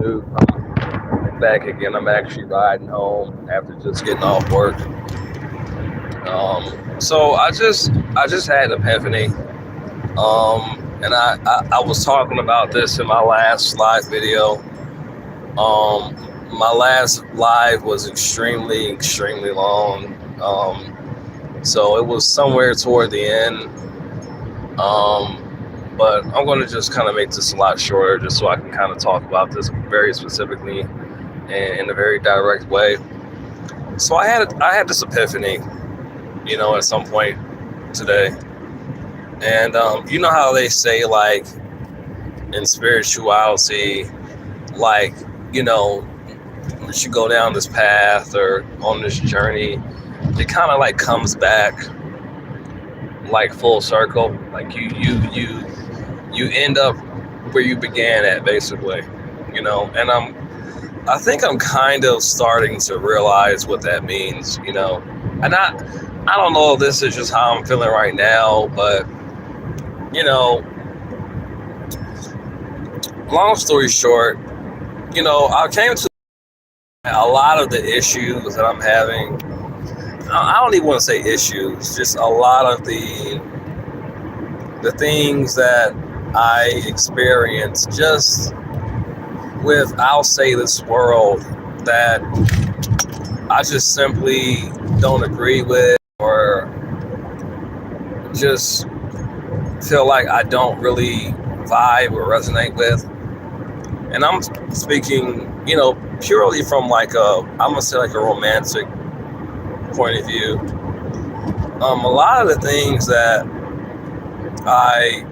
dude. I'm back again. I'm actually riding home after just getting off work. So I just had an epiphany. And I was talking about this in my last live video. My last live was extremely long. So it was somewhere toward the end. But I'm going to just kind of make this a lot shorter just so I can kind of talk about this very specifically and in a very direct way. So I had this epiphany, at some point today. And you know how they say, like, in spirituality, like, once you go down this path or on this journey, it kind of like comes back like full circle. Like you end up where you began at, basically, and I think I'm kind of starting to realize what that means, and I don't know if this is just how I'm feeling right now, but long story short, I came to a lot of the issues that I'm having. I don't even want to say issues, just a lot of the things that I experience just with, I'll say, this world that I just simply don't agree with, or just feel like I don't really vibe or resonate with. And I'm speaking, purely from like I'm gonna say like a romantic point of view. A lot of the things that I,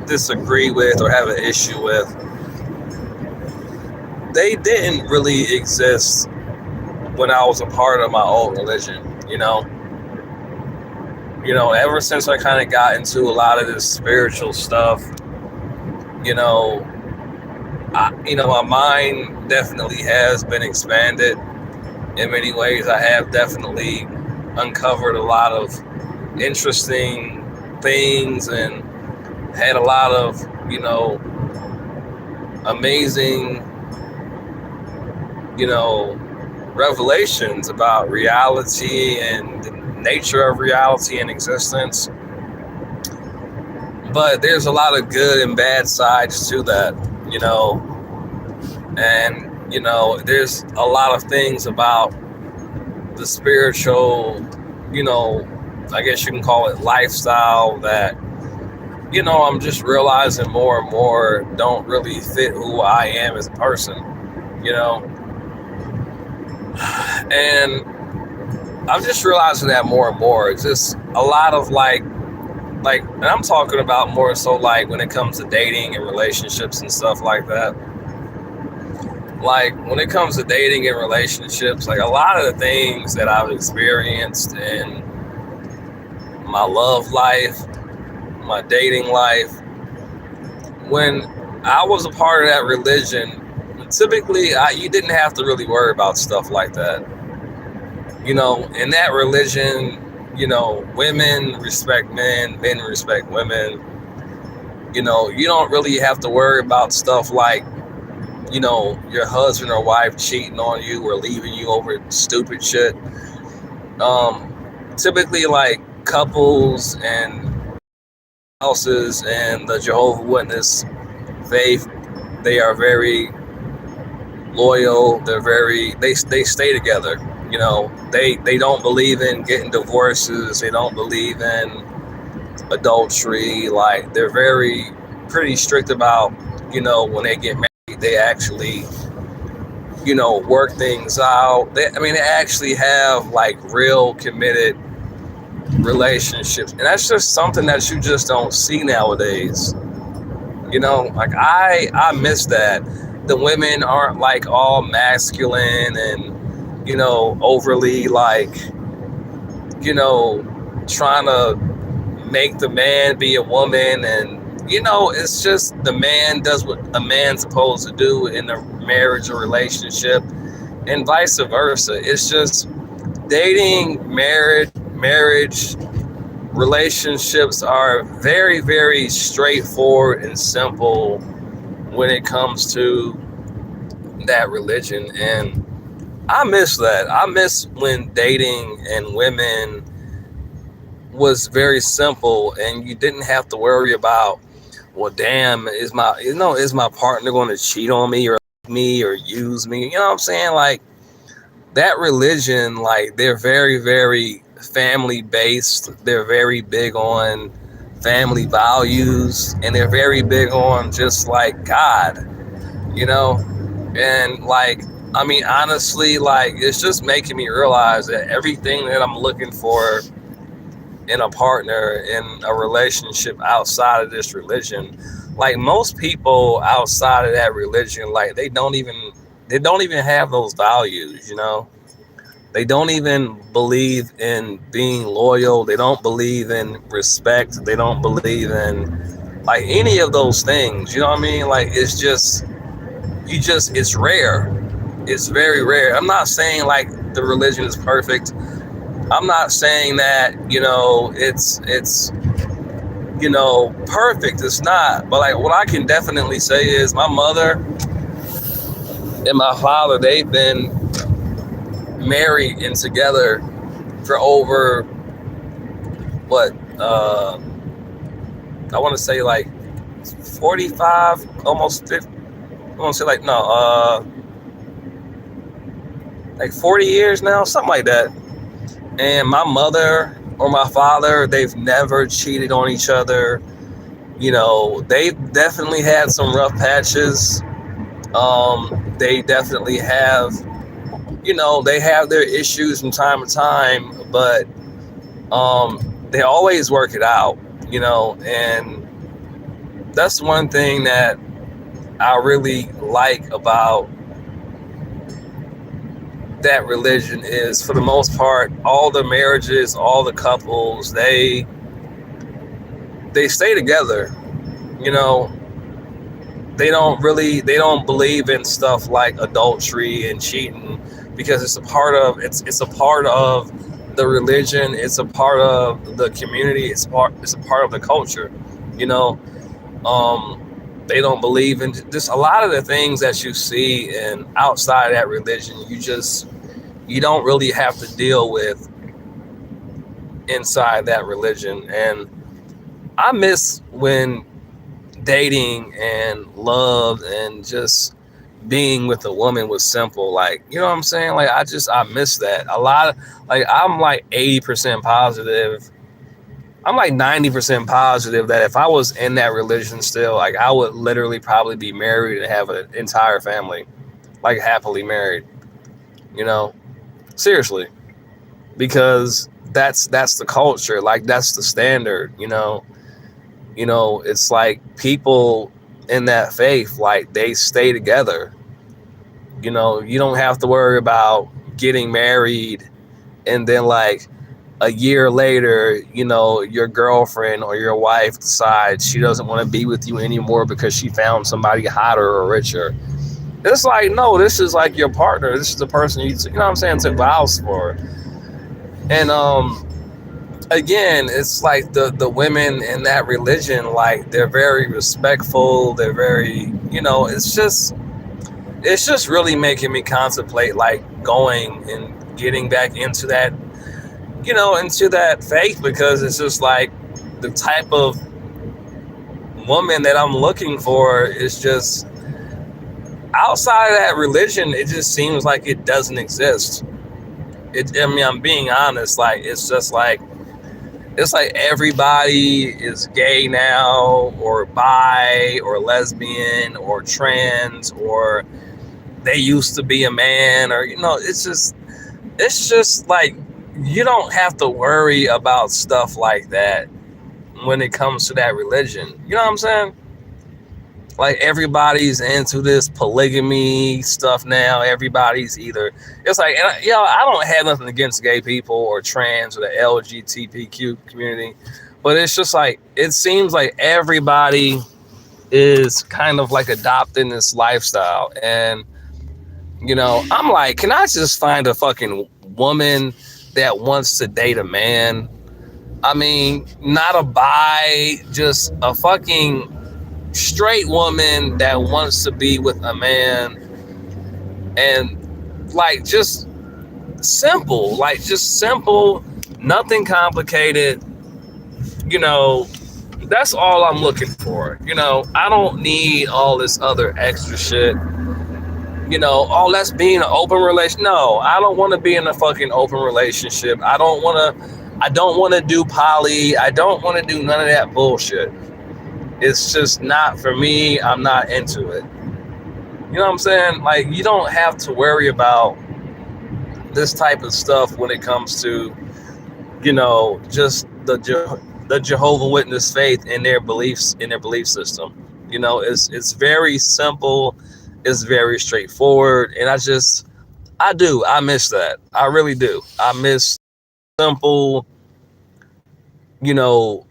disagree with or have an issue with, they didn't really exist when I was a part of my old religion, ever since I kind of got into a lot of this spiritual stuff, my mind definitely has been expanded in many ways. I have definitely uncovered a lot of interesting things and had a lot of, amazing, revelations about reality and the nature of reality and existence. But there's a lot of good and bad sides to that, and, there's a lot of things about the spiritual, I guess you can call it lifestyle that, I'm just realizing more and more don't really fit who I am as a person, and I'm just realizing that more and more. It's just a lot of like, and I'm talking about more so like when it comes to dating and relationships and stuff like that. Like when it comes to dating and relationships, like a lot of the things that I've experienced in my love life, my dating life, when I was a part of that religion, typically you didn't have to really worry about stuff like that. In that religion, women respect men, men respect women. You don't really have to worry about stuff like, your husband or wife cheating on you or leaving you over stupid shit. Typically, like couples and houses and the Jehovah Witness faith, they are very loyal. They stay together. They don't believe in getting divorces. They don't believe in adultery. Like they're pretty strict about, when they get married, they actually, work things out. They actually have like real committed relationships, and that's just something that you just don't see nowadays. Like I miss that. The women aren't like all masculine and overly like, trying to make the man be a woman, and it's just the man does what a man's supposed to do in a marriage or relationship, and vice versa. It's just dating, marriage, relationships are very, very straightforward and simple when it comes to that religion. And I miss that. I miss when dating and women was very simple and you didn't have to worry about, well, damn, is my partner going to cheat on me or use me? You know what I'm saying? Like, that religion, like, they're very, very family based. They're very big on family values, and they're very big on just like God, you know? And like, I mean, honestly, like, it's just making me realize that everything that I'm looking for in a partner, in a relationship outside of this religion, like, most people outside of that religion, like, they don't even have those values, you know? They don't even believe in being loyal. They don't believe in respect. They don't believe in like any of those things. You know what I mean? Like, it's just, it's rare. It's very rare. I'm not saying like the religion is perfect. I'm not saying that, it's perfect. It's not. But like, what I can definitely say is my mother and my father, they've been married and together for over what I want to say like 45, almost 50. I want to say like like 40 years now, something like that. And my mother or my father, they've never cheated on each other. They've definitely had some rough patches. They definitely have, they have their issues from time to time, but they always work it out, and that's one thing that I really like about that religion is, for the most part, all the marriages, all the couples, they stay together. They don't believe in stuff like adultery and cheating, because it's a part of the religion. It's a part of the community. It's a part of the culture. They don't believe in just a lot of the things that you see and outside of that religion. You don't really have to deal with inside that religion. And I miss when dating and love and just being with a woman was simple. Like, you know what I'm saying? Like, I miss that a lot. Like, I'm like 80% positive. I'm like 90% positive that if I was in that religion still, like, I would literally probably be married and have an entire family, like, happily married, seriously, because that's the culture. Like, that's the standard, it's like people in that faith, like, they stay together. You don't have to worry about getting married and then like a year later, your girlfriend or your wife decides she doesn't want to be with you anymore because she found somebody hotter or richer. It's like, no, this is like your partner. This is the person you know what I'm saying, took vows for. And again, it's like the women in that religion, like, they're very respectful. They're very, it's just really making me contemplate, like, going and getting back into that, into that faith, because it's just like the type of woman that I'm looking for is just outside of that religion. It just seems like it doesn't exist. I'm being honest. Like, it's just like, it's like everybody is gay now, or bi, or lesbian, or trans, or they used to be a man, or, it's just like, you don't have to worry about stuff like that when it comes to that religion. You know what I'm saying? Like, everybody's into this polygamy stuff now. Everybody's either, it's like, and I don't have nothing against gay people or trans or the LGBTQ community, but it's just like, it seems like everybody is kind of like adopting this lifestyle. And, I'm like, can I just find a fucking woman that wants to date a man? I mean, not a bi, just a fucking straight woman that wants to be with a man, and like just simple, nothing complicated. You know, that's all I'm looking for. I don't need all this other extra shit. Oh, let's be in an open relation. No, I don't want to be in a fucking open relationship. I don't want to do poly. I don't want to do none of that bullshit. It's just not for me. I'm not into it. You know what I'm saying? Like, you don't have to worry about this type of stuff when it comes to, just the Jehovah Witness faith in their beliefs, in their belief system. It's very simple. It's very straightforward. And I miss that. I really do. I miss simple, you know,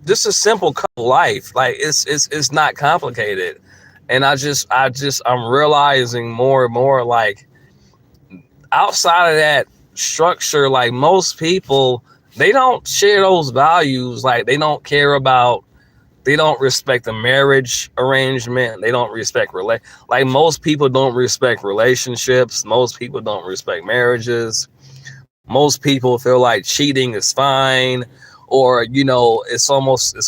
just a simple life. Like, it's not complicated. And I'm realizing more and more, like, outside of that structure, like, most people, they don't share those values. Like, they don't respect the marriage arrangement. They don't respect like, most people don't respect relationships. Most people don't respect marriages. Most people feel like cheating is fine, or it's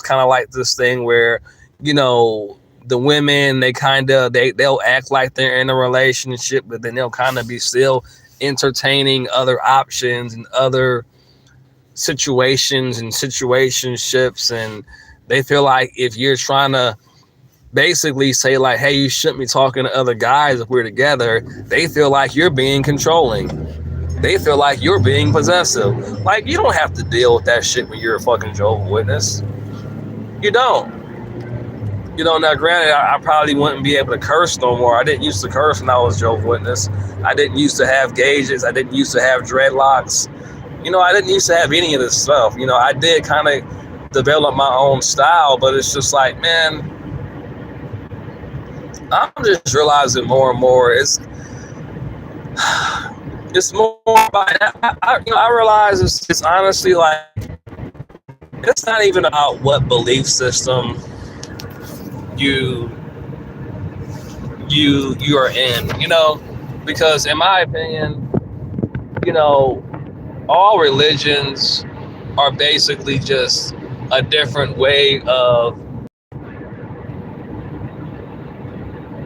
kind of like this thing where the women, they'll act like they're in a relationship, but then they'll kind of be still entertaining other options and other situations and situationships. And they feel like if you're trying to basically say, like, hey, you shouldn't be talking to other guys if we're together, they feel like you're being controlling. They feel like you're being possessive. Like, you don't have to deal with that shit when you're a fucking Jehovah's Witness. You don't. Now granted, I probably wouldn't be able to curse no more. I didn't used to curse when I was Jehovah's Witness. I didn't used to have gauges. I didn't used to have dreadlocks. I didn't used to have any of this stuff. I did kind of develop my own style, but it's just like, man, I'm just realizing more and more it's more about, I realize it's honestly, like, it's not even about what belief system you are in, because in my opinion, all religions are basically just a different way of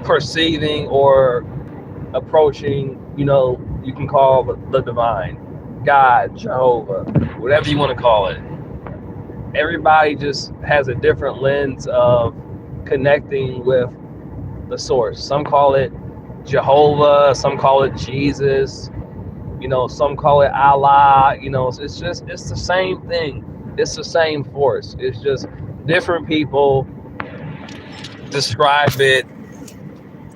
perceiving or approaching, you can call the divine, God, Jehovah, whatever you want to call it. Everybody just has a different lens of connecting with the source. Some call it Jehovah, some call it Jesus, some call it Allah. It's the same thing. It's the same force. It's just different people describe it,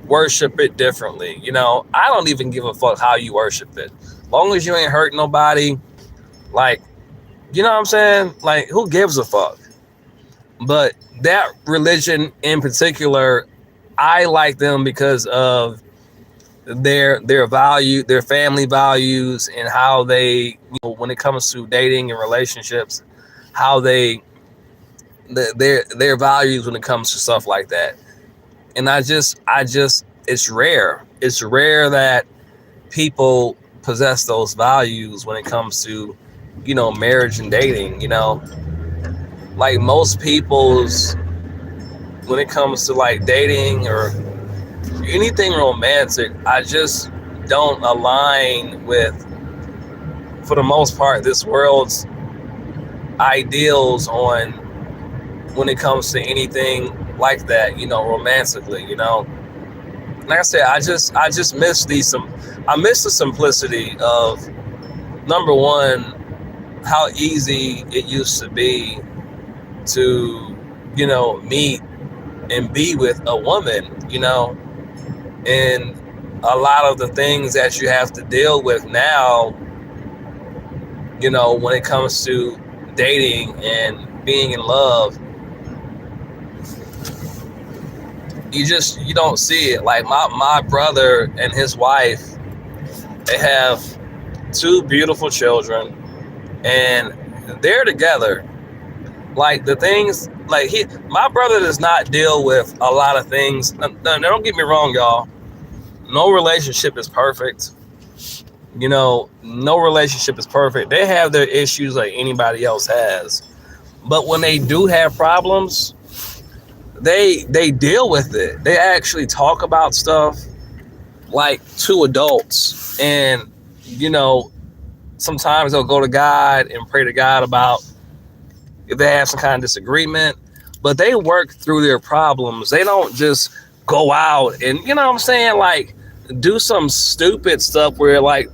worship it differently. I don't even give a fuck how you worship it. Long as you ain't hurt nobody, like, you know what I'm saying? Like, who gives a fuck? But that religion in particular, I like them because of their value, their family values, and how they, when it comes to dating and relationships, how their values when it comes to stuff like that. And it's rare. It's rare that people possess those values when it comes to, marriage and dating. Like, most people's, when it comes to, like, dating or anything romantic, I just don't align with, for the most part, this world's ideals on when it comes to anything like that, romantically. Like I said, I just miss I miss the simplicity of, number one, how easy it used to be to, meet and be with a woman, and a lot of the things that you have to deal with now, when it comes to dating and being in love, you don't see it. Like, my brother and his wife, they have 2 beautiful children, and they're together. Like, the things my brother does not deal with a lot of things. Now, don't get me wrong, y'all. No relationship is perfect. No relationship is perfect. They have their issues like anybody else has. But when they do have problems, they deal with it. They actually talk about stuff like two adults. And, sometimes they'll go to God and pray to God about if they have some kind of disagreement. But they work through their problems. They don't just go out and, you know what I'm saying, like, do some stupid stuff where, like,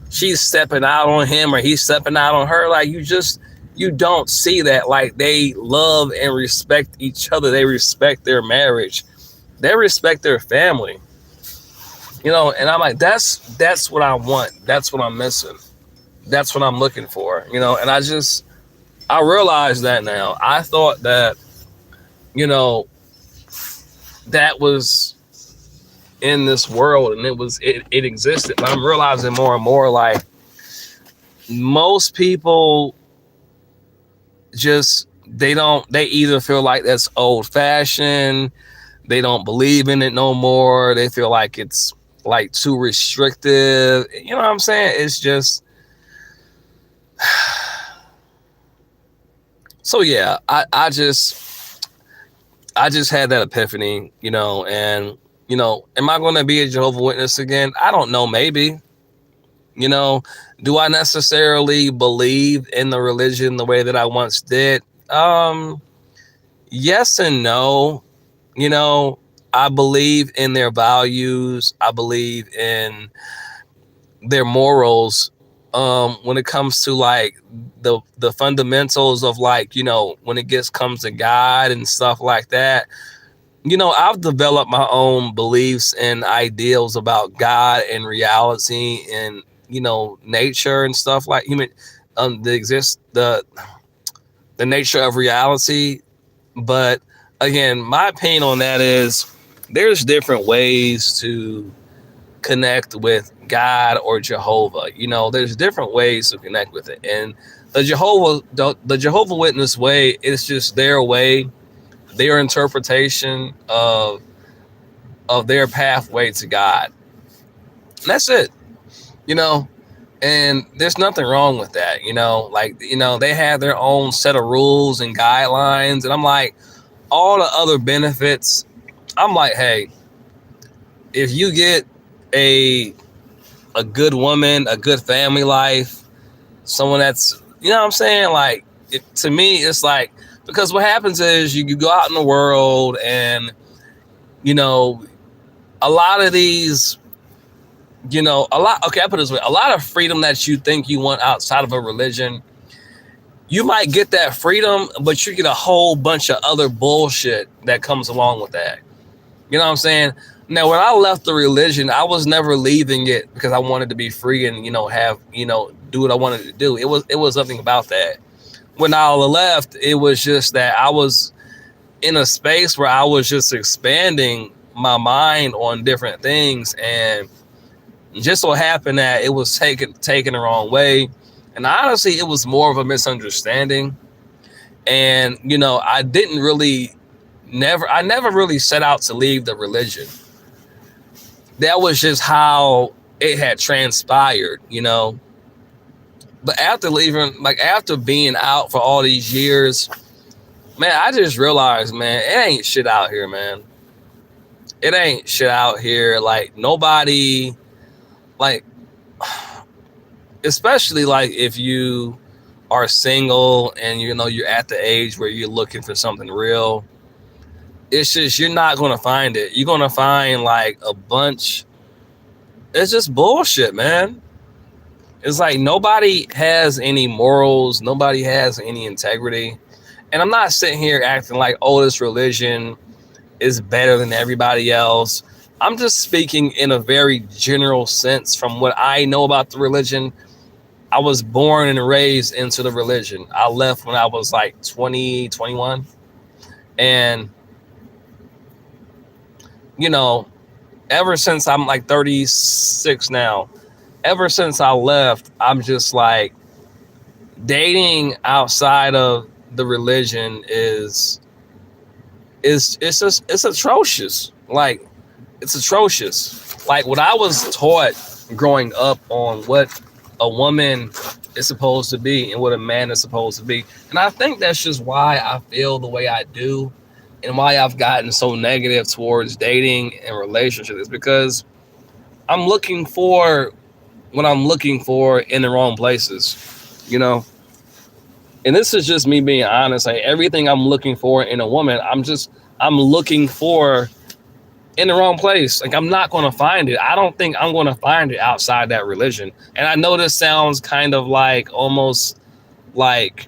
she's stepping out on him or he's stepping out on her. Like, you don't see that. Like, they love and respect each other. They respect their marriage. They respect their family. And I'm like, that's what I want. That's what I'm missing. That's what I'm looking for. And I realize that now. I thought that, that was in this world and it existed. But I'm realizing more and more, like, most people they either feel like that's old fashioned, they don't believe in it no more, they feel like it's like too restrictive. You know what I'm saying? It's just so yeah, I just had that epiphany, and am I going to be a Jehovah's Witness again? I don't know, maybe. Do I necessarily believe in the religion the way that I once did? Yes and no. I believe in their values. I believe in their morals. When it comes to like the fundamentals of, like, when it comes to God and stuff like that, I've developed my own beliefs and ideals about God and reality and, nature and stuff like human, the nature of reality. But again, my opinion on that is there's different ways to connect with God or Jehovah. There's different ways to connect with it. And the Jehovah Witness way is just their way, their interpretation of their pathway to God. And that's it. And there's nothing wrong with that. They have their own set of rules and guidelines. And I'm like, all the other benefits, I'm like, hey, if you get a good woman, a good family life, someone that's, what I'm saying? Like, to me, it's like, because what happens is you go out in the world and, a lot of these, okay, I put it this way, a lot of freedom that you think you want outside of a religion, you might get that freedom, but you get a whole bunch of other bullshit that comes along with that. You know what I'm saying? Now, when I left the religion, I was never leaving it because I wanted to be free and, have, do what I wanted to do. It was nothing about that. When I left, it was just that I was in a space where I was just expanding my mind on different things, and just so happened that it was taken the wrong way. And honestly, it was more of a misunderstanding. And, I never really set out to leave the religion. That was just how it had transpired, But after leaving, like after being out for all these years, man, I just realized, man, it ain't shit out here, man. It ain't shit out here. Like, nobody, like, especially like if you are single and you're at the age where you're looking for something real, it's just, you're not going to find it. You're going to find like a bunch. It's just bullshit, man. It's like nobody has any morals. Nobody has any integrity. And I'm not sitting here acting like, oh, this religion is better than everybody else. I'm just speaking in a very general sense from what I know about the religion. I was born and raised into the religion. I left when I was like 20, 21. And, ever since I'm like 36 now, ever since I left, I'm just like dating outside of the religion it's atrocious. Like, it's atrocious. Like, what I was taught growing up on what a woman is supposed to be and what a man is supposed to be. And I think that's just why I feel the way I do and why I've gotten so negative towards dating and relationships, is because I'm looking for what I'm looking for in the wrong places, you know? And this is just me being honest. Like, everything I'm looking for in a woman, I'm looking for in the wrong place. Like, I'm not going to find it. I don't think I'm going to find it outside that religion. And I know this sounds kind of like almost like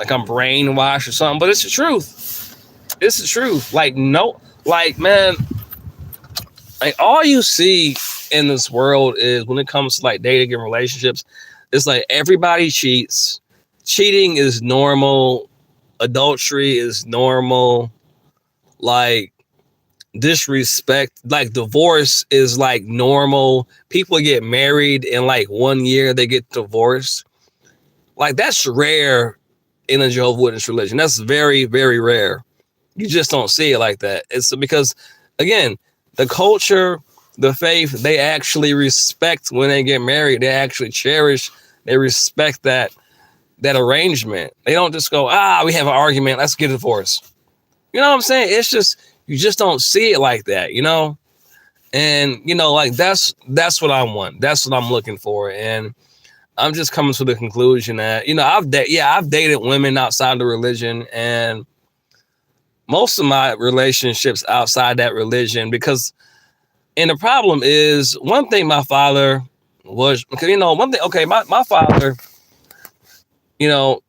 I'm brainwashed or something, but it's the truth. It's the truth. Like, no, like, man, like, all you see in this world is, when it comes to like dating and relationships, it's like everybody cheats. Cheating is normal. Adultery is normal. Like, disrespect, like divorce is like normal. People get married in like 1 year, they get divorced. Like, that's rare in a Jehovah's Witness religion. That's very, very rare. You just don't see it like that. It's because, again, the culture, the faith, they actually respect when they get married. They actually cherish, they respect that arrangement. They don't just go, we have an argument, let's get a divorce. You know what I'm saying? It's just, you just don't see it like that, you know? And, you know, like, that's what I want. That's what I'm looking for. And I'm just coming to the conclusion that, you know, I've dated women outside the religion, and most of my relationships outside that religion, because, and the problem is, one thing my father was, because, you know, one thing, okay, my father, you know,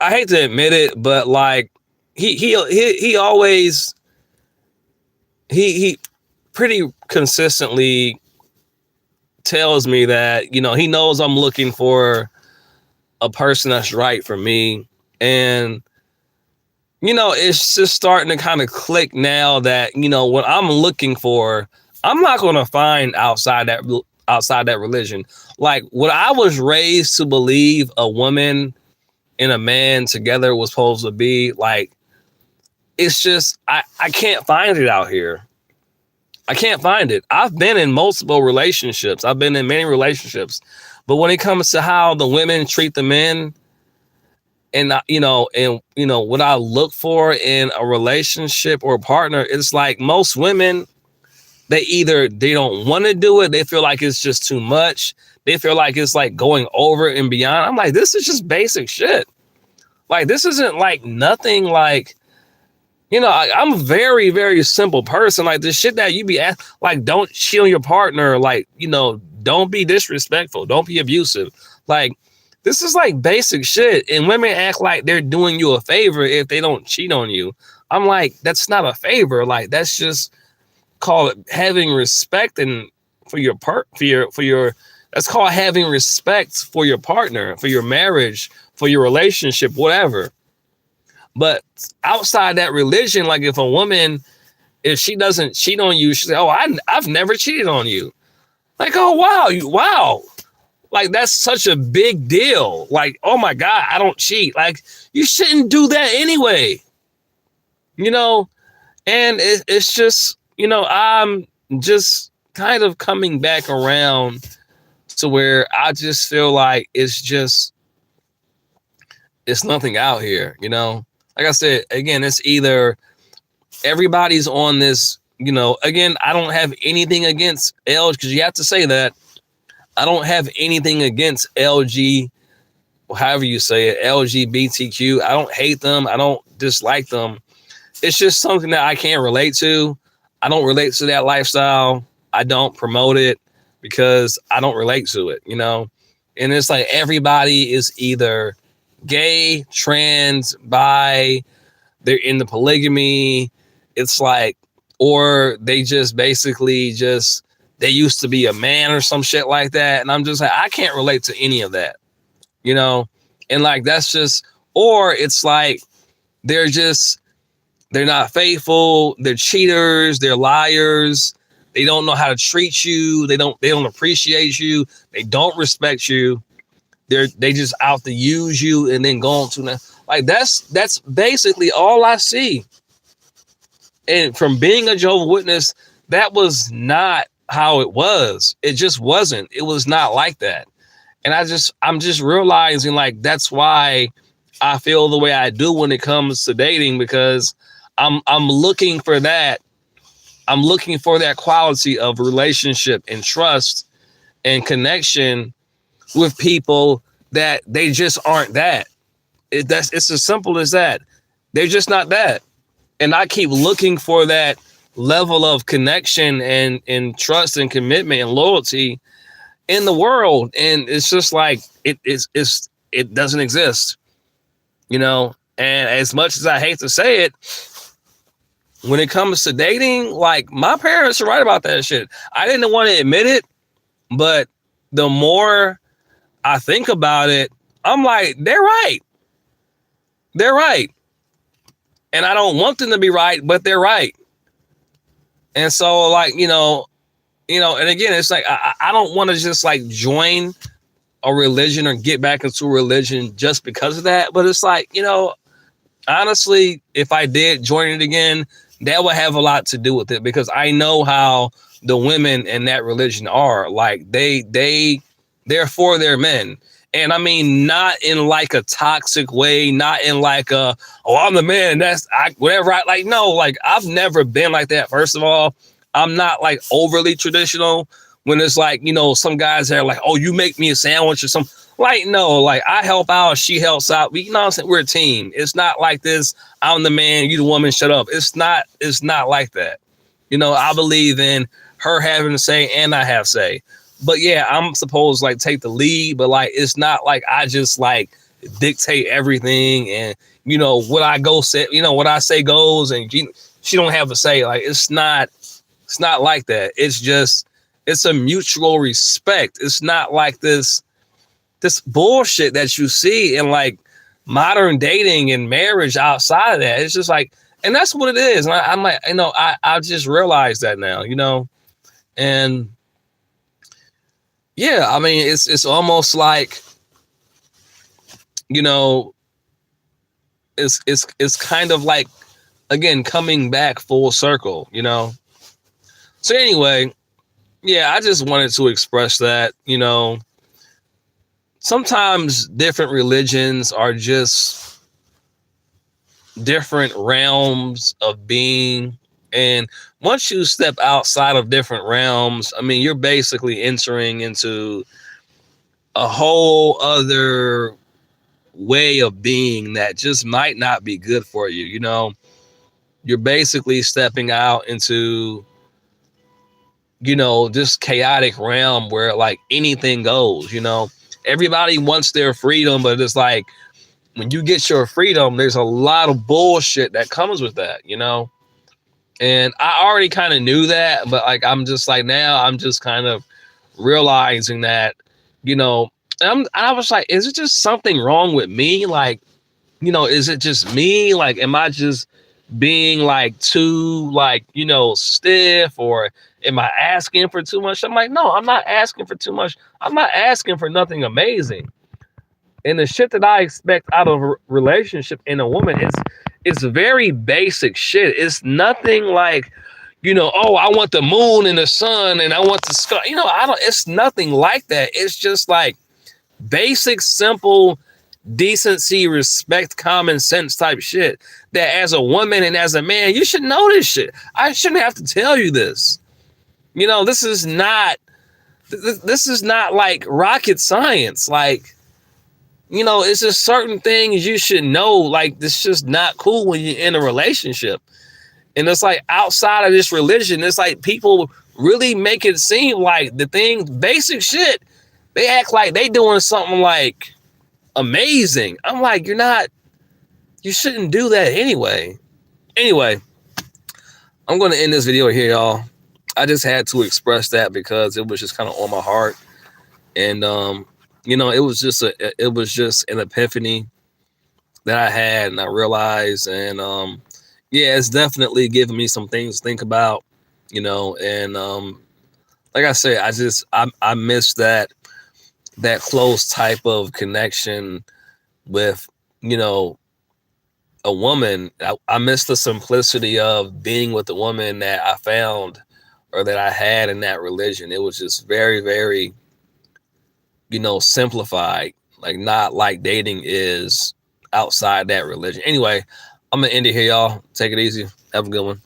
I hate to admit it, but like, he always, he pretty consistently tells me that, you know, he knows I'm looking for a person that's right for me. And, you know, it's just starting to kind of click now that, you know, what I'm looking for, I'm not going to find outside that religion. Like, what I was raised to believe a woman and a man together was supposed to be, like, it's just, I can't find it out here. I can't find it. I've been in multiple relationships. I've been in many relationships. But when it comes to how the women treat the men, and what I look for in a relationship or a partner, it's like, most women, they don't want to do it. They feel like it's just too much. They feel like it's like going over and beyond. I'm like, this is just basic shit. Like, this isn't like nothing like, you know, I'm a very, very simple person. Like, the shit that you be asked, like, don't cheat on your partner. Like, you know, don't be disrespectful. Don't be abusive. Like, this is like basic shit. And women act like they're doing you a favor if they don't cheat on you. I'm like, that's not a favor. Like, that's just, call it having respect and for your that's called having respect for your partner, for your marriage, for your relationship, whatever. But outside that religion, like, if a woman, if she doesn't cheat on you, she say, "Oh, I've never cheated on you." Like, oh, wow. Like, that's such a big deal. Like, oh my God, I don't cheat. Like, you shouldn't do that anyway. You know, and it's just, you know, I'm just kind of coming back around to where I just feel like it's nothing out here, you know? Like I said, again, it's either everybody's on this, you know, again, I don't have anything against because you have to say that. I don't have anything against LG, however you say it, LGBTQ. I don't hate them. I don't dislike them. It's just something that I can't relate to. I don't relate to that lifestyle. I don't promote it because I don't relate to it, you know? And it's like, everybody is either gay, trans, bi, they're in the polygamy. It's like, or they just basically they used to be a man or some shit like that. And I'm just like, I can't relate to any of that, you know? And like, that's just, or it's like, they're not faithful. They're cheaters. They're liars. They don't know how to treat you. They don't appreciate you. They don't respect you. They just out to use you and then go on to that. Like that's basically all I see. And from being a Jehovah's Witness, that was not how it was. It just wasn't. It was not like that. And I'm just realizing like that's why I feel the way I do when it comes to dating, because I'm looking for that. I'm looking for that quality of relationship and trust and connection with people that they just aren't that. It's as simple as that. They're just not that. And I keep looking for that level of connection and trust and commitment and loyalty in the world. And it's just like it doesn't exist, you know. And as much as I hate to say it, when it comes to dating, like my parents are right about that shit. I didn't want to admit it, but the more I think about it, I'm like, they're right. They're right. And I don't want them to be right, but they're right. And so, like, and again, it's like I don't want to just like join a religion or get back into a religion just because of that. But it's like, honestly, if I did join it again, that would have a lot to do with it, because I know how the women in that religion are. Like they're for their men. And I mean, not in like a toxic way, not in like I'm the man and whatever. No, like I've never been like that. First of all, I'm not like overly traditional when it's like, some guys that are like, oh, you make me a sandwich or something. Like, no, like I help out, she helps out. You know what I'm saying? We're a team. It's not like this. I'm the man, you the woman, shut up. It's not like that. I believe in her having a say and I have say. But yeah, I'm supposed to like take the lead, but like it's not like I just like dictate everything and what I go say, what I say goes, and she don't have a say. Like it's not like that. It's a mutual respect. It's not like this bullshit that you see in like modern dating and marriage outside of that. It's just like, and that's what it is. And I'm like, I just realized that now, and yeah, I mean, it's almost like, it's kind of like, again, coming back full circle, So anyway, yeah, I just wanted to express that, sometimes different religions are just different realms of being. And once you step outside of different realms, I mean, you're basically entering into a whole other way of being that just might not be good for you. You're basically stepping out into, this chaotic realm where like anything goes. Everybody wants their freedom, but it's like when you get your freedom, there's a lot of bullshit that comes with that, And I already kind of knew that, but like I'm just like, now I'm just kind of realizing that, I was like, is it just something wrong with me? Like, is it just me? Like, am I just being like too like, stiff, or am I asking for too much? I'm like, no, I'm not asking for too much. I'm not asking for nothing amazing. And the shit that I expect out of a relationship in a woman, it's very basic shit. It's nothing like, oh, I want the moon and the sun and I want the sky. It's nothing like that. It's just like basic, simple decency, respect, common sense type shit that as a woman and as a man, you should know this shit. I shouldn't have to tell you this. This is not like rocket science. Like, it's just certain things you should know. Like, it's just not cool when you're in a relationship. And it's like outside of this religion, it's like people really make it seem like the things, basic shit, they act like they doing something like amazing. I'm like, you shouldn't do that anyway. Anyway, I'm going to end this video here, y'all. I just had to express that because it was just kind of on my heart. And, it was just an epiphany that I had, and I realized, and, yeah, it's definitely giving me some things to think about, and, like I say, I miss that close type of connection with, a woman, I miss the simplicity of being with the woman that I found or that I had in that religion. It was just very, very, simplified, like not like dating is outside that religion. Anyway, I'm gonna end it here, y'all. Take it easy. Have a good one.